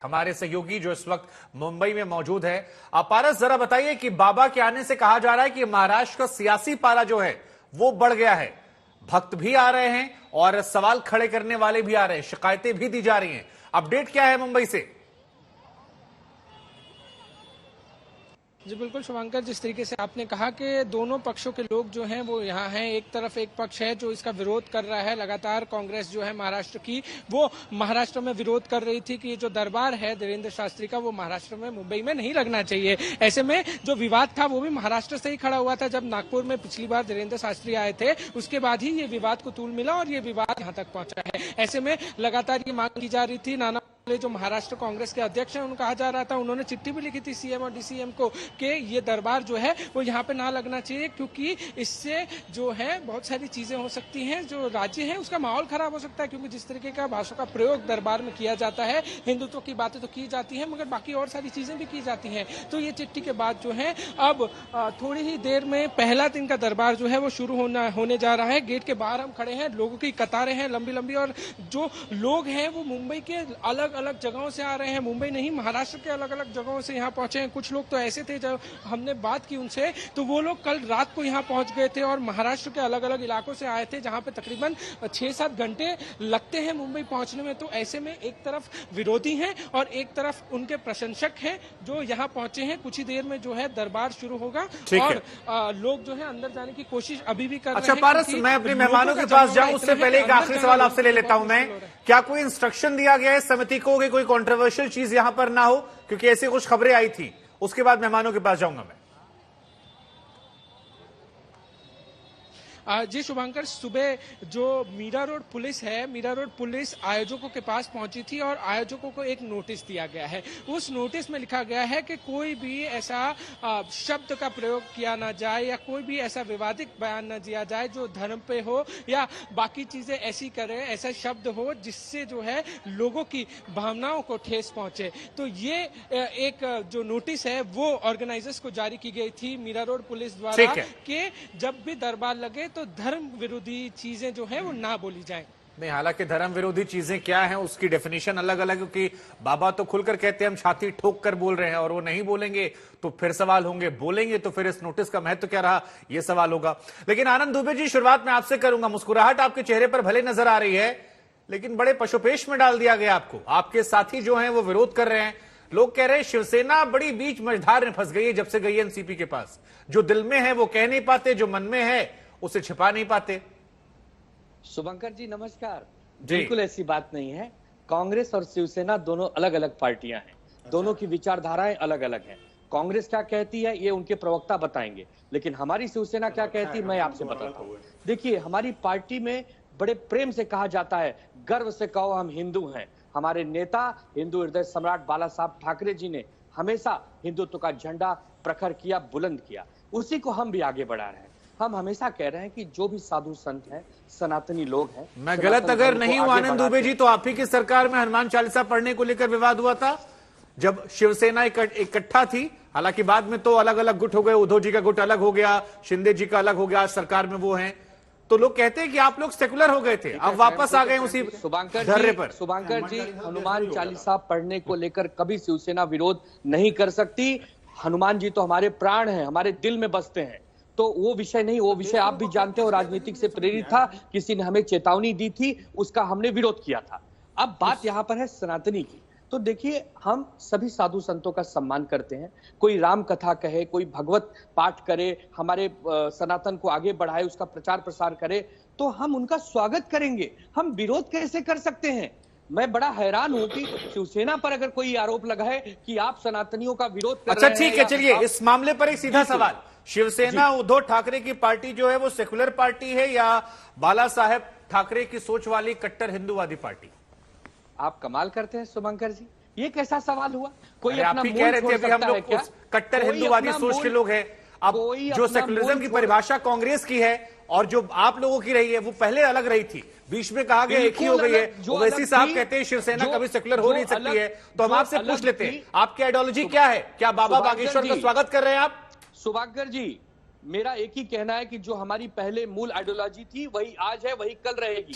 हमारे सहयोगी जो इस वक्त मुंबई में मौजूद है। पारस, जरा बताइए कि बाबा के आने से कहा जा रहा है कि महाराष्ट्र का सियासी पारा जो है वो बढ़ गया है। भक्त भी आ रहे हैं और सवाल खड़े करने वाले भी आ रहे हैं, शिकायतें भी दी जा रही हैं। अपडेट क्या है मुंबई से? जी बिल्कुल शुभांकर, जिस तरीके से आपने कहा कि दोनों पक्षों के लोग जो हैं वो यहाँ हैं। एक तरफ एक पक्ष है जो इसका विरोध कर रहा है। लगातार कांग्रेस जो है महाराष्ट्र की, वो महाराष्ट्र में विरोध कर रही थी कि ये जो दरबार है धीरेन्द्र शास्त्री का, वो महाराष्ट्र में मुंबई में नहीं लगना चाहिए। ऐसे में जो विवाद था वो भी महाराष्ट्र से ही खड़ा हुआ था। जब नागपुर में पिछली बार धीरेन्द्र शास्त्री आए थे उसके बाद ही ये विवाद को तूल मिला और ये विवाद यहाँ तक पहुंचा है। ऐसे में लगातार ये मांग की जा रही थी। नाना जो महाराष्ट्र कांग्रेस के अध्यक्ष हैं उनको कहा जा रहा था, उन्होंने चिट्ठी भी लिखी थी सीएम और डीसीएम को कि ये दरबार जो है वो यहाँ पे ना लगना चाहिए, क्योंकि इससे जो है बहुत सारी चीजें हो सकती हैं। जो राज्य है उसका माहौल खराब हो सकता है, क्योंकि जिस तरीके का भाषा का प्रयोग दरबार में किया जाता है, हिंदुत्व की बातें तो की जाती है मगर बाकी और सारी चीजें भी की जाती हैं। तो ये चिट्ठी के बाद जो है अब थोड़ी ही देर में पहला दिन का दरबार जो है वो शुरू होने जा रहा है। गेट के बाहर हम खड़े हैं, लोगों की कतारें हैं लंबी लंबी, और जो लोग हैं वो मुंबई के अलग अलग जगहों से आ रहे हैं। मुंबई नहीं, महाराष्ट्र के अलग अलग जगहों से यहाँ पहुंचे हैं। कुछ लोग तो ऐसे थे, जब हमने बात की उनसे तो वो लोग कल रात को यहाँ पहुंच गए थे और महाराष्ट्र के अलग अलग इलाकों से आए थे, जहां पे तकरीबन 6-7 घंटे लगते हैं मुंबई पहुंचने में। तो ऐसे में एक तरफ विरोधी हैं और एक तरफ उनके प्रशंसक हैं जो यहाँ पहुंचे हैं। कुछ ही देर में जो है दरबार शुरू होगा और लोग जो है अंदर जाने की कोशिश अभी भी कर रहे हैं। अच्छा पारस, मैं अपने मेहमानों के पास जाऊं उससे पहले एक आखिरी सवाल आपसे ले लेता हूं मैं। क्या कोई इंस्ट्रक्शन दिया गया है समिति को कि कोई कंट्रोवर्शियल चीज यहां पर ना हो? क्योंकि ऐसी कुछ खबरें आई थी, उसके बाद मेहमानों के पास जाऊंगा मैं। जी शुभांकर, सुबह जो मीरा रोड पुलिस है, मीरा रोड पुलिस आयोजकों के पास पहुंची थी और आयोजकों को एक नोटिस दिया गया है। उस नोटिस में लिखा गया है कि कोई भी ऐसा शब्द का प्रयोग किया ना जाए या कोई भी ऐसा विवादित बयान न दिया जाए जो धर्म पे हो या बाकी चीजें ऐसी करे, ऐसा शब्द हो जिससे जो है लोगों की भावनाओं को ठेस पहुंचे। तो ये एक जो नोटिस है वो ऑर्गेनाइजर्स को जारी की गई थी मीरा रोड पुलिस द्वारा कि जब भी दरबार लगे तो धर्म विरोधी चीजें जो है वो ना बोली जाए। नहीं, हालांकि धर्म विरोधी चीजें क्या हैं उसकी डेफिनेशन अलग अलग, क्योंकि बाबा तो खुलकर कहते हैं हम छाती ठोक कर बोल रहे हैं, और वो नहीं बोलेंगे तो फिर सवाल होंगे, बोलेंगे तो फिर इस नोटिस का महत्व क्या रहा, ये सवाल होगा। लेकिन आनंद दुबे जी, शुरुआत में आपसे करूंगा। मुस्कुराहट आपके चेहरे पर भले नजर आ रही है, लेकिन बड़े पशुपेश में डाल दिया गया आपको। आपके साथी जो है वो विरोध कर रहे हैं। लोग कह रहे हैं शिवसेना बड़ी बीच मझधार में फंस गई है जब से गई एनसीपी के पास। जो दिल में है वो कह नहीं पाते, जो मन में है उसे छिपा नहीं पाते। शुभंकर जी नमस्कार। बिल्कुल ऐसी बात नहीं है। कांग्रेस और शिवसेना दोनों अलग अलग पार्टियां हैं, दोनों की विचारधाराएं अलग अलग हैं। कांग्रेस क्या कहती है ये उनके प्रवक्ता बताएंगे, लेकिन हमारी शिवसेना क्या कहती है मैं आपसे बताता हूँ। देखिए, हमारी पार्टी में बड़े प्रेम से कहा जाता है, गर्व से कहो हम हिंदू हैं। हमारे नेता हिंदू हृदय सम्राट बाला साहब ठाकरे जी ने हमेशा हिंदुत्व का झंडा प्रखर किया, बुलंद किया, उसी को हम भी आगे बढ़ा रहे हैं। हम हमेशा कह रहे हैं कि जो भी साधु संत हैं, सनातनी लोग हैं। मैं गलत अगर नहीं हूं आनंद दुबे जी, तो आप ही की सरकार में हनुमान चालीसा पढ़ने को लेकर विवाद हुआ था जब शिवसेना इकट्ठा थी। हालांकि बाद में तो अलग अलग गुट हो गए, उद्धव जी का गुट अलग हो गया, शिंदे जी का अलग हो गया, आज सरकार में वो हैं। तो लोग कहते हैं कि आप लोग सेकुलर हो गए थे, अब वापस आ गए उसी धर्रे पर। शुभांकर जी, हनुमान चालीसा पढ़ने को लेकर कभी शिवसेना विरोध नहीं कर सकती। हनुमान जी तो हमारे प्राण हैं, हमारे दिल में बसते हैं। तो वो विषय नहीं, वो विषय आप भी जानते हो राजनीतिक से प्रेरित था। किसी ने हमें चेतावनी दी थी, उसका हमने विरोध किया था। अब बात यहाँ पर है सनातनी की। तो देखिए, हम सभी साधु संतों का सम्मान करते हैं। कोई राम कथा कहे, कोई भगवत पाठ करे, हमारे सनातन को आगे बढ़ाए, उसका प्रचार प्रसार करे, तो हम उनका स्वागत करेंगे। हम विरोध कैसे कर सकते हैं? मैं बड़ा हैरान हूं कि शिवसेना पर अगर कोई आरोप लगाए कि आप सनातनियों का विरोध कर रहे हैं। अच्छा ठीक है, चलिए इस मामले पर एक सीधा सवाल। शिवसेना उद्धव ठाकरे की पार्टी जो है वो सेकुलर पार्टी है या बाला साहेब ठाकरे की सोच वाली कट्टर हिंदूवादी पार्टी? आप कमाल करते हैं शुभंकर जी, ये कैसा सवाल हुआ? कोई आप ही कह रहे थे अभी हम लोग कट्टर हिंदूवादी सोच के लोग हैं। अब जो सेकुलरिज्म की परिभाषा कांग्रेस की है और जो आप लोगों की रही है वो पहले अलग रही थी, बीच में कहा गया एक ही हो गई है। ओवैसी साहब कहते हैं शिवसेना कभी सेकुलर हो नहीं सकती है। तो हम आपसे पूछ लेते हैं, आपकी आइडियोलॉजी क्या है? क्या बाबा बागेश्वर का स्वागत कर रहे हैं आप? शुभांकर जी, मेरा एक ही कहना है कि जो हमारी पहले मूल आइडियोलॉजी थी वही आज है, वही कल रहेगी।